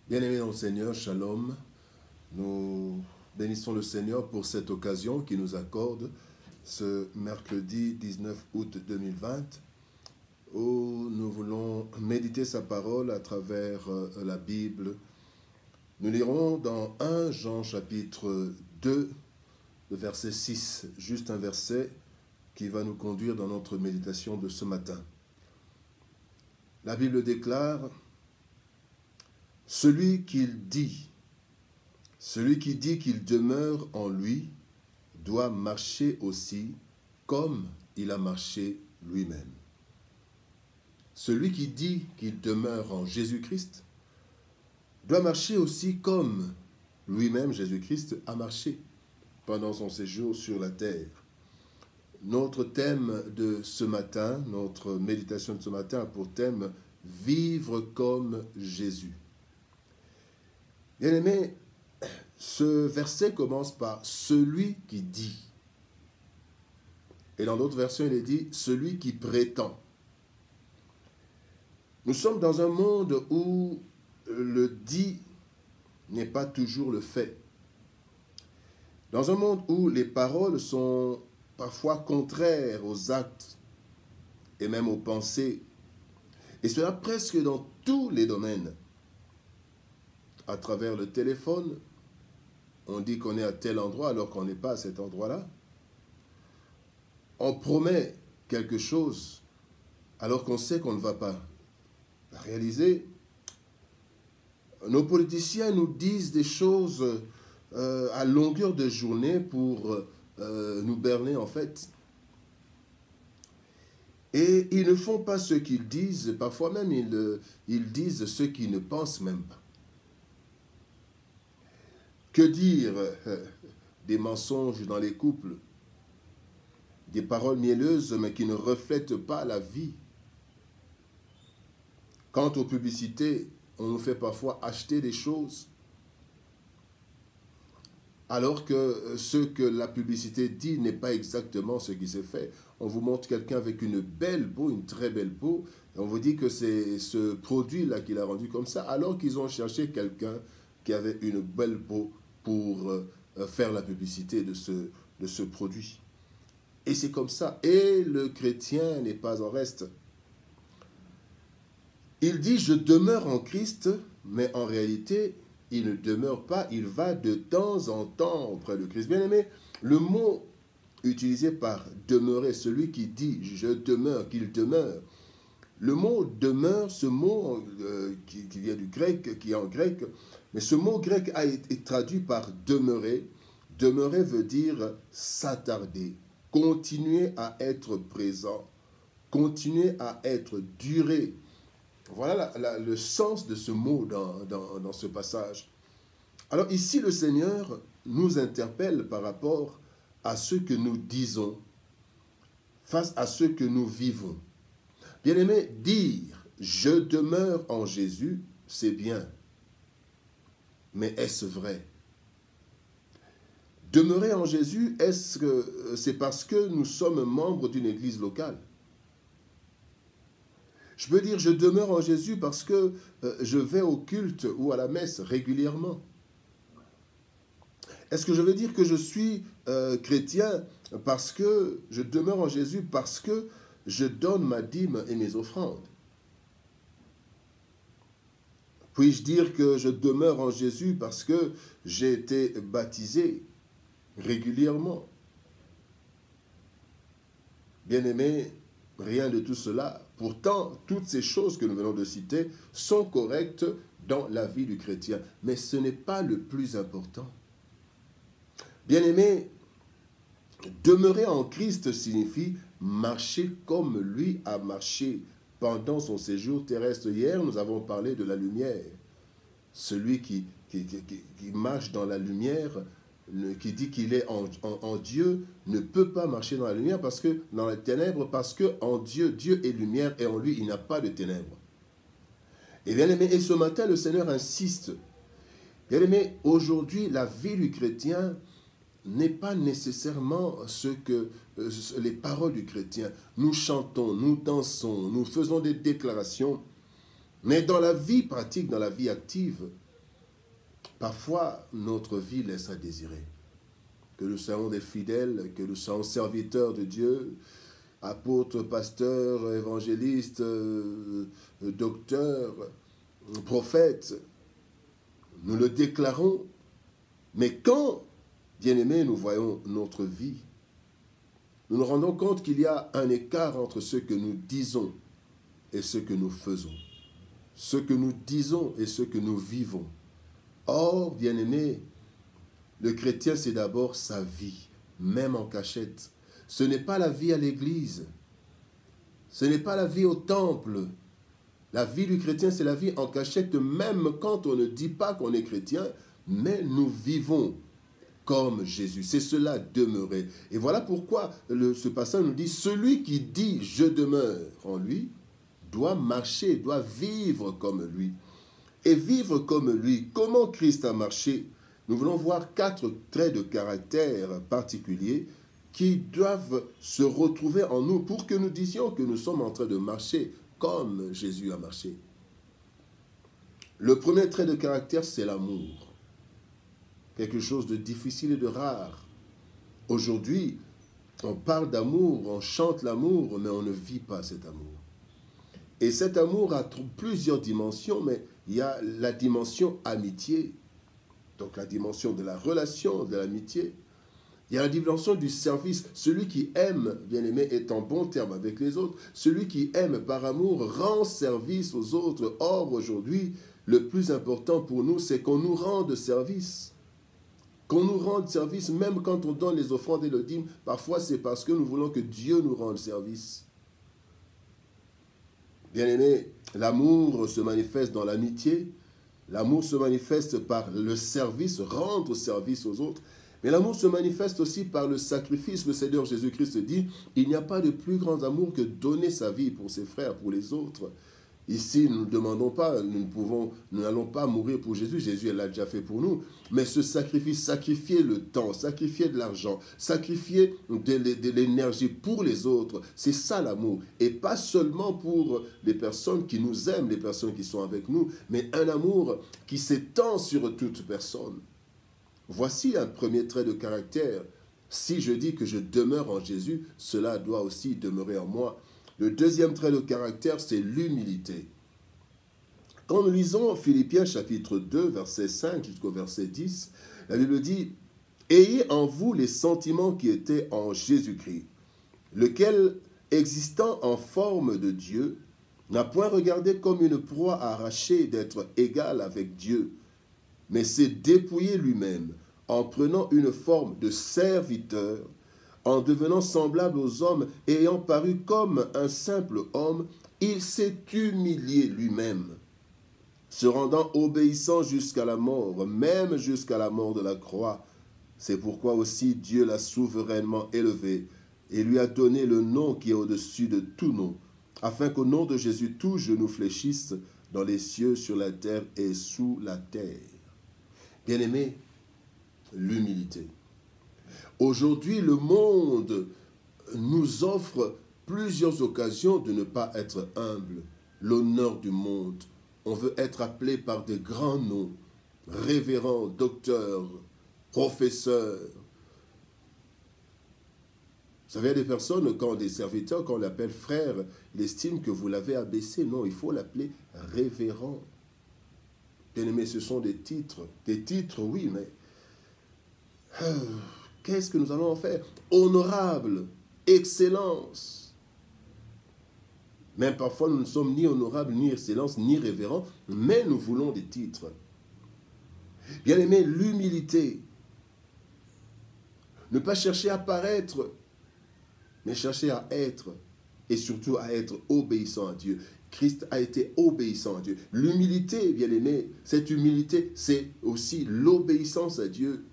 Bien-aimés dans le Seigneur, Shalom, nous bénissons le Seigneur pour cette occasion qu'il nous accorde ce mercredi 19 août 2020 où nous voulons méditer sa parole à travers la Bible. Nous lirons dans 1 Jean chapitre 2, le verset 6, juste un verset qui va nous conduire dans notre méditation de ce matin. La Bible déclare: celui qui dit qu'il demeure en lui doit marcher aussi comme il a marché lui-même. Celui qui dit qu'il demeure en Jésus-Christ doit marcher aussi comme lui-même, Jésus-Christ, a marché pendant son séjour sur la terre. Notre thème de ce matin, notre méditation de ce matin a pour thème « Vivre comme Jésus ». Bien-aimés, ce verset commence par « celui qui dit ». Et dans d'autres versions, il est dit « celui qui prétend ». Nous sommes dans un monde où le dit n'est pas toujours le fait. Dans un monde où les paroles sont parfois contraires aux actes et même aux pensées. Et cela presque dans tous les domaines. À travers le téléphone, on dit qu'on est à tel endroit alors qu'on n'est pas à cet endroit-là. On promet quelque chose alors qu'on sait qu'on ne va pas réaliser. Nos politiciens nous disent des choses à longueur de journée pour nous berner en fait. Et ils ne font pas ce qu'ils disent, parfois même ils disent ce qu'ils ne pensent même pas. Que dire des mensonges dans les couples, des paroles mielleuses mais qui ne reflètent pas la vie. Quant aux publicités, on nous fait parfois acheter des choses alors que ce que la publicité dit n'est pas exactement ce qui s'est fait. On vous montre quelqu'un avec une belle peau, une très belle peau, et on vous dit que c'est ce produit-là qui l'a rendu comme ça, alors qu'ils ont cherché quelqu'un qui avait une belle peau pour faire la publicité de ce produit. Et c'est comme ça. Et le chrétien n'est pas en reste. Il dit « je demeure en Christ », mais en réalité, il ne demeure pas, il va de temps en temps auprès de Christ. Bien aimé, le mot utilisé par « demeurer », celui qui dit « je demeure », qu'il demeure, le mot « demeure », ce mot qui vient du grec, qui est en grec, mais ce mot grec a été traduit par « demeurer ». Demeurer veut dire s'attarder, continuer à être présent, continuer à être duré. Voilà le sens de ce mot dans ce passage. Alors ici, le Seigneur nous interpelle par rapport à ce que nous disons, face à ce que nous vivons. Bien-aimé, dire « je demeure en Jésus », c'est bien. Mais est-ce vrai? Demeurer en Jésus, est-ce que c'est parce que nous sommes membres d'une église locale? Je peux dire, je demeure en Jésus parce que je vais au culte ou à la messe régulièrement. Est-ce que je veux dire que je suis chrétien parce que je demeure en Jésus, parce que je donne ma dîme et mes offrandes? Puis-je dire que je demeure en Jésus parce que j'ai été baptisé régulièrement? Bien-aimé, rien de tout cela. Pourtant, toutes ces choses que nous venons de citer sont correctes dans la vie du chrétien. Mais ce n'est pas le plus important. Bien-aimé, demeurer en Christ signifie marcher comme lui a marché pendant son séjour terrestre. Hier, nous avons parlé de la lumière. Celui qui marche dans la lumière, qui dit qu'il est en Dieu, ne peut pas marcher dans la lumière, parce que dans les ténèbres, parce que en Dieu, Dieu est lumière et en lui, il n'y a pas de ténèbres. Et bien aimé, et ce matin, le Seigneur insiste. Bien aimé, aujourd'hui, la vie du chrétien n'est pas nécessairement les paroles du chrétien. Nous chantons, nous dansons, nous faisons des déclarations, mais dans la vie pratique, dans la vie active, parfois notre vie laisse à désirer. Que nous soyons des fidèles, que nous soyons serviteurs de Dieu, apôtres, pasteurs, évangélistes, docteurs, prophètes, nous le déclarons. Mais quand, bien-aimés, nous voyons notre vie, nous nous rendons compte qu'il y a un écart entre ce que nous disons et ce que nous faisons. Ce que nous disons et ce que nous vivons. Or, bien-aimés, le chrétien, c'est d'abord sa vie, même en cachette. Ce n'est pas la vie à l'église. Ce n'est pas la vie au temple. La vie du chrétien, c'est la vie en cachette, même quand on ne dit pas qu'on est chrétien, mais nous vivons comme Jésus. C'est cela, demeurer. Et voilà pourquoi ce passage nous dit, celui qui dit « je demeure en lui » doit marcher, doit vivre comme lui. Et vivre comme lui, comment Christ a marché? Nous voulons voir 4 traits de caractère particuliers qui doivent se retrouver en nous pour que nous disions que nous sommes en train de marcher comme Jésus a marché. Le premier trait de caractère, c'est l'amour. Quelque chose de difficile et de rare. Aujourd'hui, on parle d'amour, on chante l'amour, mais on ne vit pas cet amour. Et cet amour a plusieurs dimensions, mais il y a la dimension amitié, donc la dimension de la relation, de l'amitié. Il y a la dimension du service. Celui qui aime, bien-aimé, est en bon terme avec les autres. Celui qui aime par amour rend service aux autres. Or, aujourd'hui, le plus important pour nous, c'est qu'on nous rende service. Qu'on nous rende service, même quand on donne les offrandes et le dîme, parfois c'est parce que nous voulons que Dieu nous rende service. Bien-aimé, l'amour se manifeste dans l'amitié. L'amour se manifeste par le service, rendre service aux autres. Mais l'amour se manifeste aussi par le sacrifice. Le Seigneur Jésus-Christ dit, il n'y a pas de plus grand amour que donner sa vie pour ses frères, pour les autres. Ici, nous ne demandons pas, nous n'allons pas mourir pour Jésus. Jésus l'a déjà fait pour nous. Mais ce sacrifice, sacrifier le temps, sacrifier de l'argent, sacrifier de l'énergie pour les autres, c'est ça l'amour. Et pas seulement pour les personnes qui nous aiment, les personnes qui sont avec nous, mais un amour qui s'étend sur toute personne. Voici un premier trait de caractère. Si je dis que je demeure en Jésus, cela doit aussi demeurer en moi. Le deuxième trait de caractère, c'est l'humilité. Quand nous lisons Philippiens chapitre 2, verset 5 jusqu'au verset 10, la Bible dit « Ayez en vous les sentiments qui étaient en Jésus-Christ, lequel, existant en forme de Dieu, n'a point regardé comme une proie à arracher d'être égal avec Dieu, mais s'est dépouillé lui-même en prenant une forme de serviteur, en devenant semblable aux hommes et ayant paru comme un simple homme, il s'est humilié lui-même, se rendant obéissant jusqu'à la mort, même jusqu'à la mort de la croix. C'est pourquoi aussi Dieu l'a souverainement élevé et lui a donné le nom qui est au-dessus de tout nom, afin qu'au nom de Jésus, tout genou fléchisse dans les cieux, sur la terre et sous la terre. Bien-aimés, l'humilité. Aujourd'hui, le monde nous offre plusieurs occasions de ne pas être humble. L'honneur du monde. On veut être appelé par des grands noms, révérend, docteur, professeur. Vous savez, il y a des personnes, quand des serviteurs, quand on l'appelle frère, il estime que vous l'avez abaissé. Non, il faut l'appeler révérend. Bien-aimés, ce sont des titres. Des titres, oui, mais qu'est-ce que nous allons en faire? Honorable, excellence. Même parfois, nous ne sommes ni honorables, ni excellence, ni révérends, mais nous voulons des titres. Bien-aimés, l'humilité. Ne pas chercher à paraître, mais chercher à être, et surtout à être obéissant à Dieu. Christ a été obéissant à Dieu. L'humilité, bien-aimés, cette humilité, c'est aussi l'obéissance à Dieu.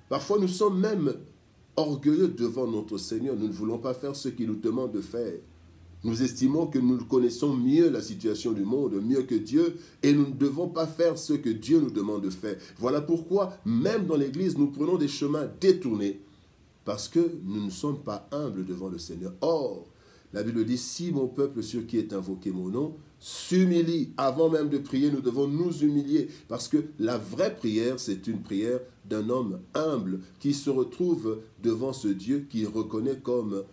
Parfois, nous sommes même orgueilleux devant notre Seigneur. Nous ne voulons pas faire ce qu'il nous demande de faire. Nous estimons que nous connaissons mieux la situation du monde, mieux que Dieu, et nous ne devons pas faire ce que Dieu nous demande de faire. Voilà pourquoi, même dans l'Église, nous prenons des chemins détournés, parce que nous ne sommes pas humbles devant le Seigneur. Or, La Bible dit, si mon peuple sur qui est invoqué mon nom s'humilie, avant même de prier, nous devons nous humilier. Parce que la vraie prière, c'est une prière d'un homme humble qui se retrouve devant ce Dieu qu'il reconnaît comme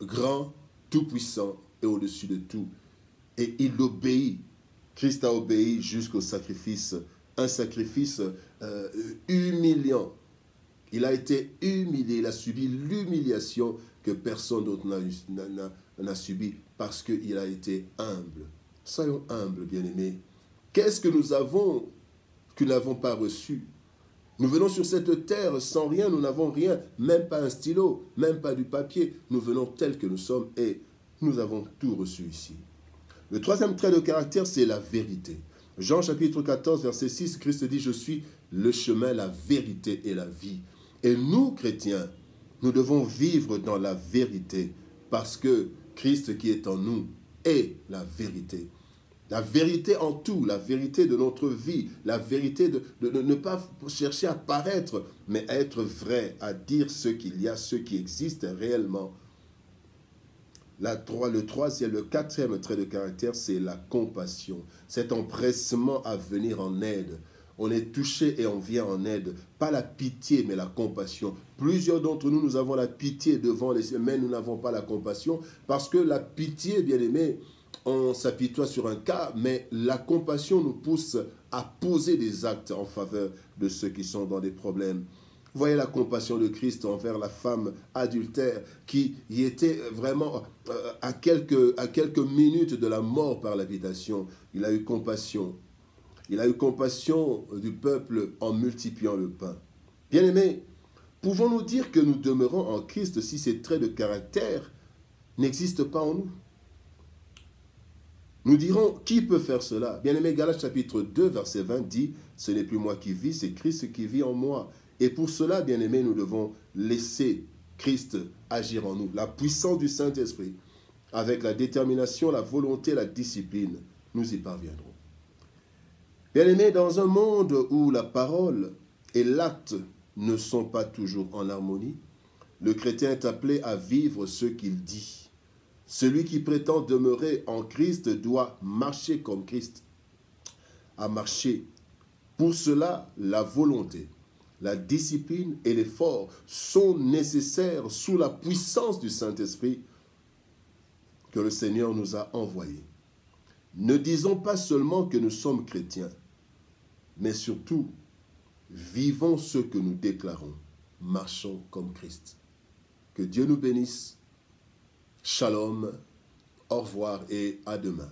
grand, tout-puissant et au-dessus de tout. Et il obéit. Christ a obéi jusqu'au sacrifice, un sacrifice humiliant. Il a été humilié, il a subi l'humiliation que personne d'autre n'a subi parce qu'il a été humble. Soyons humbles, bien-aimés. Qu'est-ce que nous avons que nous n'avons pas reçu? Nous venons sur cette terre sans rien, nous n'avons rien, même pas un stylo, même pas du papier. Nous venons tels que nous sommes et nous avons tout reçu ici. Le troisième trait de caractère, c'est la vérité. Jean chapitre 14, verset 6, Christ dit, « Je suis le chemin, la vérité et la vie. » Et nous, chrétiens, nous devons vivre dans la vérité parce que Christ qui est en nous est la vérité. La vérité en tout, la vérité de notre vie, la vérité de ne pas chercher à paraître, mais à être vrai, à dire ce qu'il y a, ce qui existe réellement. Le quatrième trait de caractère, c'est la compassion. Cet empressement à venir en aide. On est touché et on vient en aide. Pas la pitié, mais la compassion. Plusieurs d'entre nous, nous avons la pitié devant les cieux, mais nous n'avons pas la compassion. Parce que la pitié, bien aimé, on s'apitoie sur un cas, mais la compassion nous pousse à poser des actes en faveur de ceux qui sont dans des problèmes. Vous voyez la compassion de Christ envers la femme adultère qui y était vraiment à quelques minutes de la mort par l'habitation. Il a eu compassion. Il a eu compassion du peuple en multipliant le pain. Bien-aimés, pouvons-nous dire que nous demeurons en Christ si ces traits de caractère n'existent pas en nous? Nous dirons, qui peut faire cela? Bien-aimé, Galates chapitre 2, verset 20 dit, « Ce n'est plus moi qui vis, c'est Christ qui vit en moi. » Et pour cela, bien-aimé, nous devons laisser Christ agir en nous. La puissance du Saint-Esprit, avec la détermination, la volonté, la discipline, nous y parviendrons. Bien-aimé, dans un monde où la parole et l'acte ne sont pas toujours en harmonie, le chrétien est appelé à vivre ce qu'il dit. Celui qui prétend demeurer en Christ doit marcher comme Christ a marché. Pour cela, la volonté, la discipline et l'effort sont nécessaires sous la puissance du Saint-Esprit que le Seigneur nous a envoyé. Ne disons pas seulement que nous sommes chrétiens, mais surtout, vivons ce que nous déclarons. Marchons comme Christ. Que Dieu nous bénisse. Shalom, au revoir et à demain.